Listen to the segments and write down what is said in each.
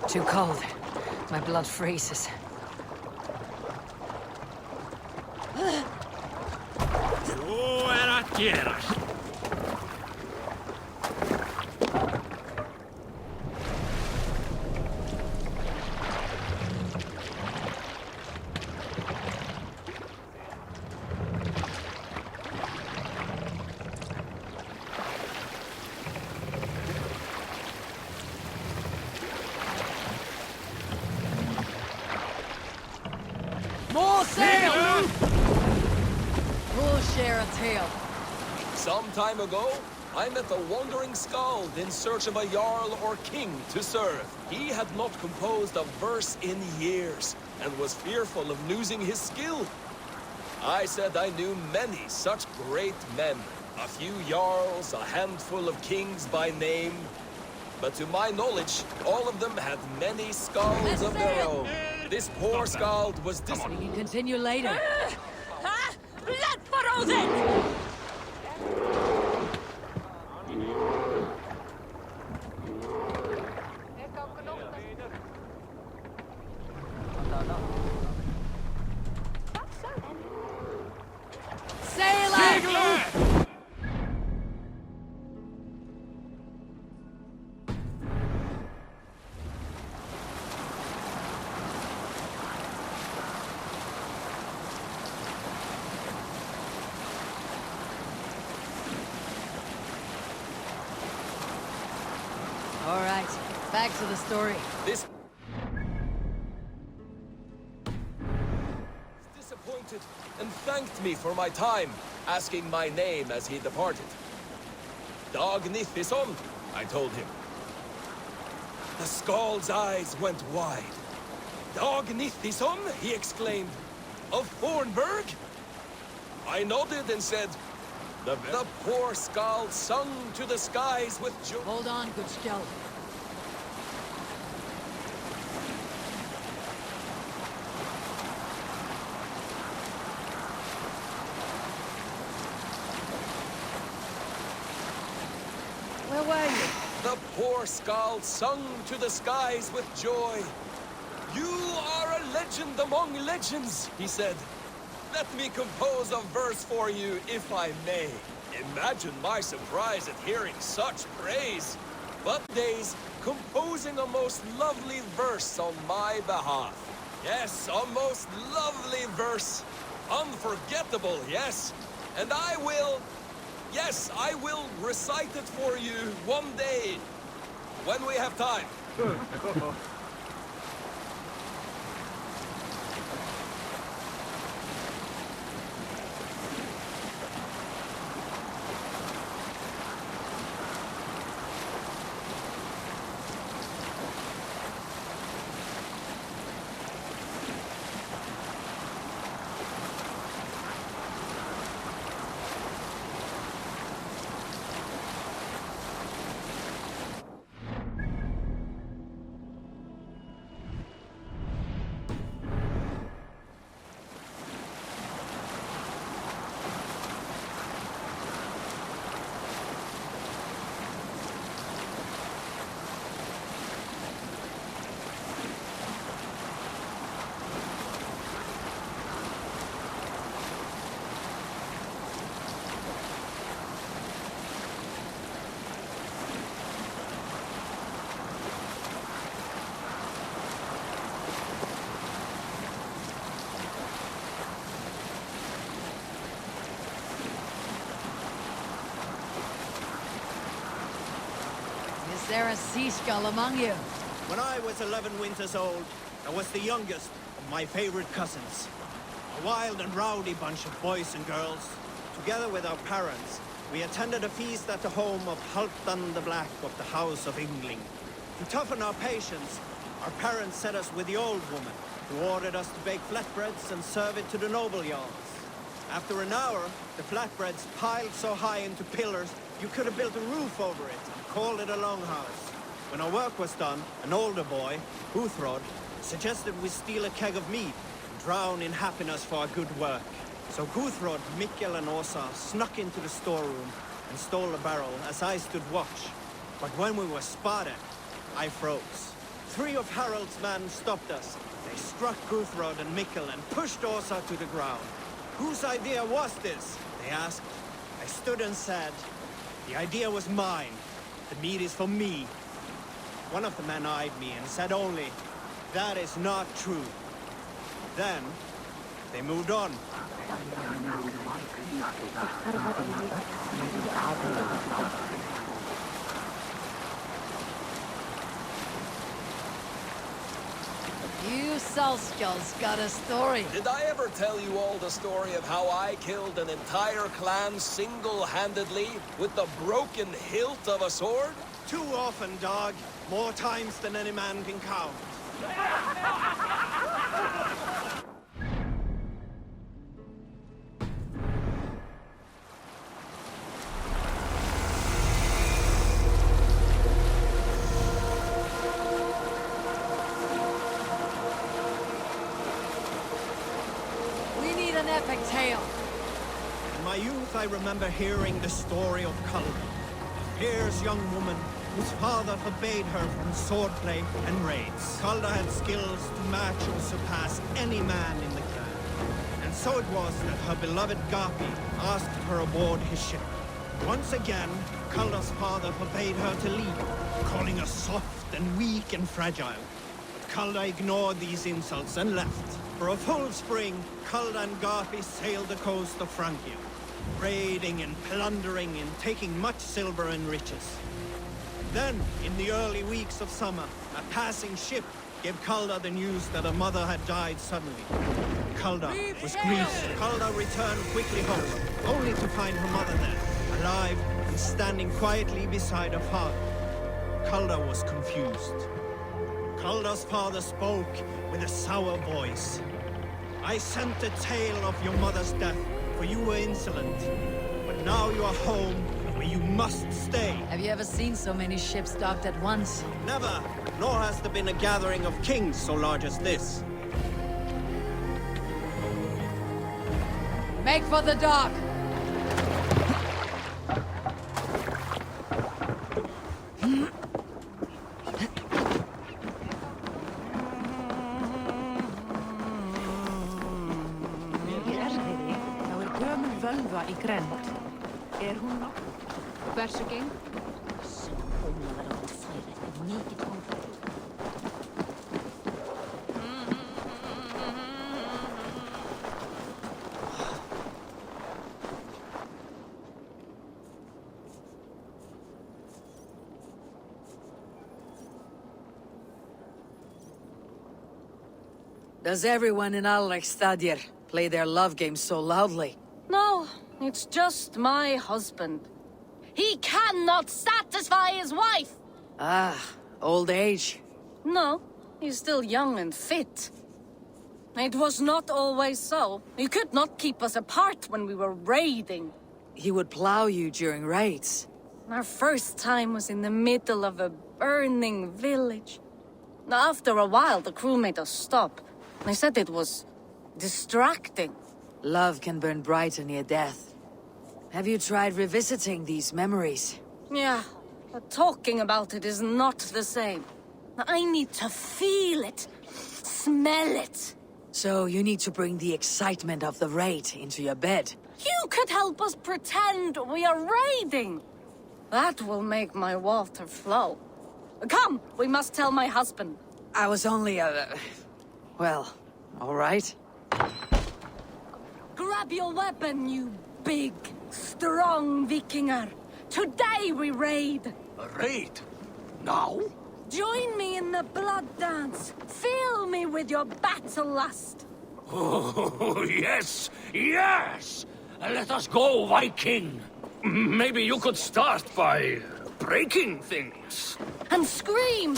Too cold. My blood freezes. Tú eras quieras. More sail! We'll share a tale. Some time ago, I met a wandering skald in search of a jarl or king to serve. He had not composed a verse in years, and was fearful of losing his skill. I said I knew many such great men, a few jarls, a handful of kings by name. But to my knowledge, all of them had many skalds of their own. This poor skald was We can continue later. Blood for Odin! Sailor! All right, back to the story. This disappointed and thanked me for my time, asking my name as he departed. Dag Nithison, I told him. The skald's eyes went wide. Dag Nithison, he exclaimed. Of Thornburg? I nodded and said, the poor skald sung to the skies with joy. Hold on, good skell. Where were you? The poor skald sung to the skies with joy. You are a legend among legends, he said. Let me compose a verse for you, if I may. Imagine my surprise at hearing such praise. But days, composing a most lovely verse on my behalf. Yes, a most lovely verse. Unforgettable, yes. And I will recite it for you one day, when we have time. Is there a sea skull among you? When I was 11 winters old, I was the youngest of my favorite cousins. A wild and rowdy bunch of boys and girls. Together with our parents, we attended a feast at the home of Halfdan the Black of the House of Yngling. To toughen our patience, our parents set us with the old woman, who ordered us to bake flatbreads and serve it to the noble jarls. After an hour, the flatbreads piled so high into pillars, you could have built a roof over it and called it a longhouse. When our work was done, an older boy, Guthrod, suggested we steal a keg of mead and drown in happiness for our good work. So Guthrod, Mikkel and Åsa snuck into the storeroom and stole a barrel as I stood watch. But when we were spotted, I froze. 3 of Harald's men stopped us. They struck Guthrod and Mikkel and pushed Åsa to the ground. Whose idea was this? They asked. I stood and said, the idea was mine. The meat is for me. One of the men eyed me and said only, that is not true. Then, they moved on. You Salskulls got a story. Did I ever tell you all the story of how I killed an entire clan single-handedly with the broken hilt of a sword? Too often, dog. More times than any man can count. We need an epic tale. In my youth, I remember hearing the story of Culda, a fierce young woman whose father forbade her from swordplay and raids. Culda had skills to match or surpass any man in the clan. And so it was that her beloved Garpi asked her aboard his ship. Once again, Culda's father forbade her to leave, calling her soft and weak and fragile. But Culda ignored these insults and left. For a full spring, Culda and Garpi sailed the coast of Francia, raiding and plundering and taking much silver and riches. Then, in the early weeks of summer, a passing ship gave Culda the news that her mother had died suddenly. Culda was grieved. Culda returned quickly home, only to find her mother there, alive and standing quietly beside her father. Culda was confused. Culda's father spoke with a sour voice. I sent the tale of your mother's death, for you were insolent. But now you are home, where you must stay. Have you ever seen so many ships docked at once? Never, nor has there been a gathering of kings so large as this. Make for the dock! Völva í grennd. Hún nokkuð? Hversu geng? Does everyone in Alrekstadir play their love game so loudly? No, it's just my husband. He cannot satisfy his wife! Ah, old age. No, he's still young and fit. It was not always so. He could not keep us apart when we were raiding. He would plow you during raids. Our first time was in the middle of a burning village. After a while, the crew made us stop. They said it was distracting. Love can burn brighter near death. Have you tried revisiting these memories? Yeah, but talking about it is not the same. I need to feel it, smell it. So you need to bring the excitement of the raid into your bed. You could help us pretend we are raiding. That will make my water flow. Come, we must tell my husband. I was only well, all right. Grab your weapon, you big, strong Vikinger. Today we raid. A raid? Now? Join me in the blood dance. Fill me with your battle lust. Oh, yes, yes! Let us go, Viking. Maybe you could start by breaking things. And scream.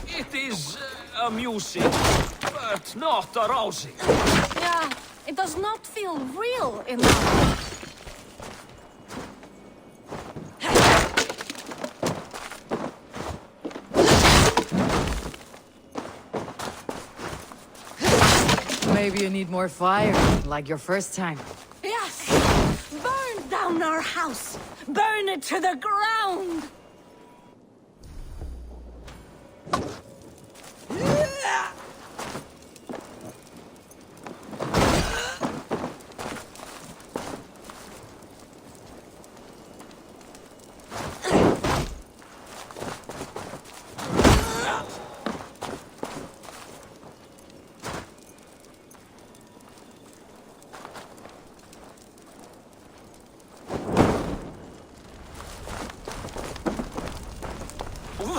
It is amusing, but not arousing. Yeah, it does not feel real enough. Maybe you need more fire, like your first time. Yes! Burn down our house! Burn it to the ground!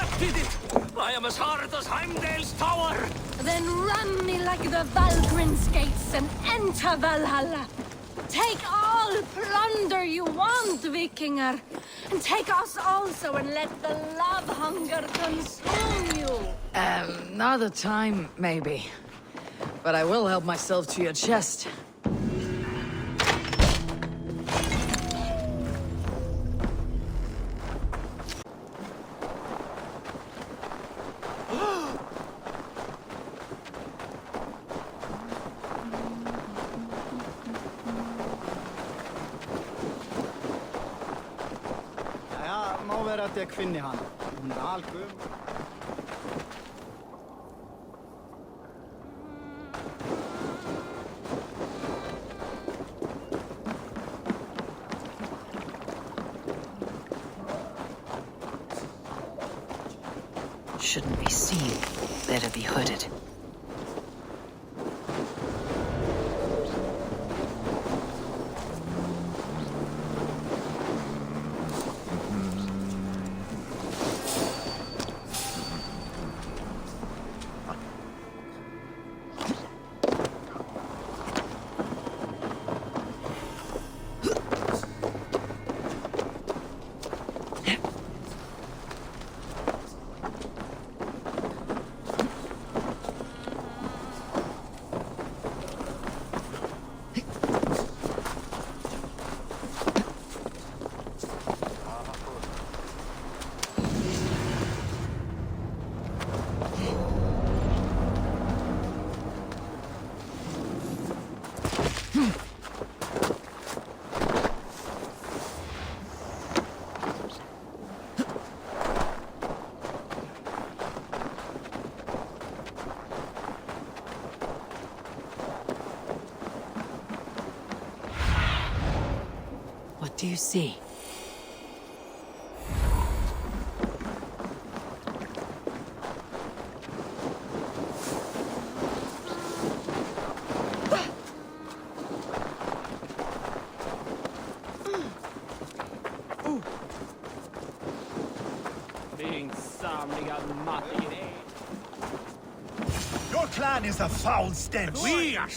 That did it! I am as hard as Heimdall's tower! Then run me like the Valkryn's gates and enter Valhalla. Take all plunder you want, Vikinger. And take us also and let the love hunger consume you. Another time, maybe. But I will help myself to your chest. Ja, må være at jeg er kvinne han. Hun er alkum. Shouldn't be seen. Better be hooded. What do you see? Your clan is a foul stench. We are